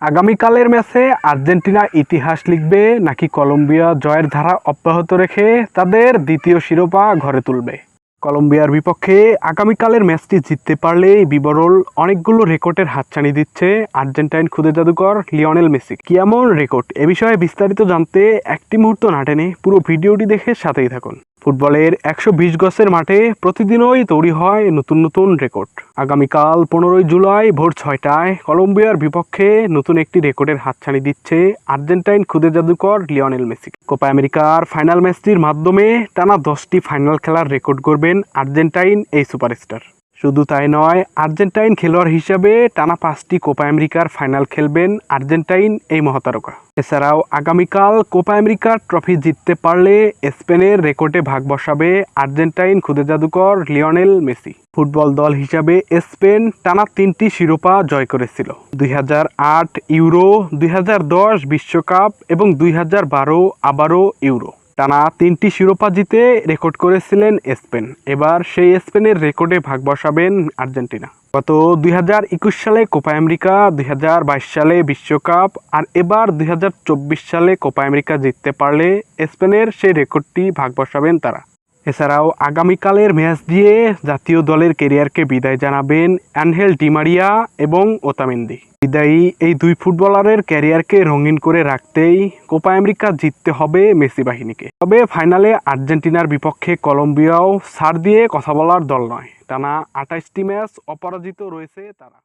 আগামীকালের ম্যাচে আর্জেন্টিনা ইতিহাস লিখবে নাকি কলম্বিয়া জয়ের ধারা অব্যাহত রেখে তাদের দ্বিতীয় শিরোপা ঘরে তুলবে? কলম্বিয়ার বিপক্ষে আগামীকালের ম্যাচটি জিততে পারলেই বিবরল অনেকগুলো রেকর্ডের হাতছানি দিচ্ছে আর্জেন্টাইন খুদে জাদুকর লিওনেল মেসি। কি এমন রেকর্ড? এ বিষয়ে বিস্তারিত জানতে একটি মুহূর্ত না টেনে পুরো ভিডিওটি দেখে সাথেই থাকুন। ফুটবলের 120 গজের মাঠে প্রতিদিনই তৈরি হয় নতুন নতুন রেকর্ড। আগামীকাল 15 জুলাই ভোর 6টায় কলম্বিয়ার বিপক্ষে নতুন একটি রেকর্ডের হাতছানি দিচ্ছে আর্জেন্টাইন খুদে জাদুকর লিওনেল মেসি। কোপা আমেরিকার ফাইনাল ম্যাচটির মাধ্যমে টানা 10টি ফাইনাল খেলার রেকর্ড গড়বেন আর্জেন্টাইন এই সুপারস্টার। শুধু তাই নয়, আর্জেন্টাইন খেলোয়াড় হিসাবে টানা 5টি কোপা আমেরিকার ফাইনাল খেলবেন আর্জেন্টাইন এই মহাতারকা। এছাড়াও আগামীকাল কোপা আমেরিকার ট্রফি জিততে পারলে স্পেনের রেকর্ডে ভাগ বসাবে আর্জেন্টাইন খুদে জাদুকর লিওনেল মেসি। ফুটবল দল হিসাবে স্পেন টানা 3টি শিরোপা জয় করেছিল: 2008 ইউরো, 2010 বিশ্বকাপ এবং 2012 আবারও ইউরো। টানা 3টি শিরোপা জিতে রেকর্ড করেছিলেন স্পেন। এবার সেই স্পেনের রেকর্ডে ভাগ বসাবেন আর্জেন্টিনা। গত 2021 সালে কোপা আমেরিকা, 2022 সালে বিশ্বকাপ আর এবার 2024 সালে কোপা আমেরিকা জিততে পারলে স্পেনের সেই রেকর্ডটি ভাগ বসাবেন তারা। এছাড়াও আগামীকালের ম্যাচ দিয়ে জাতীয় দলের ক্যারিয়ারকে বিদায় জানাবেন অ্যানহেল ডি মারিয়া এবং ওতামেন্দি। বিদায়ী এই দুই ফুটবলারের ক্যারিয়ারকে রঙিন করে রাখতেই কোপা আমেরিকা জিততে হবে মেসি বাহিনীকে। তবে ফাইনালে আর্জেন্টিনার বিপক্ষে কলম্বিয়াও ছাড় দিয়ে কথা বলার দল নয়। টানা 28টি ম্যাচ অপরাজিত রয়েছে তারা।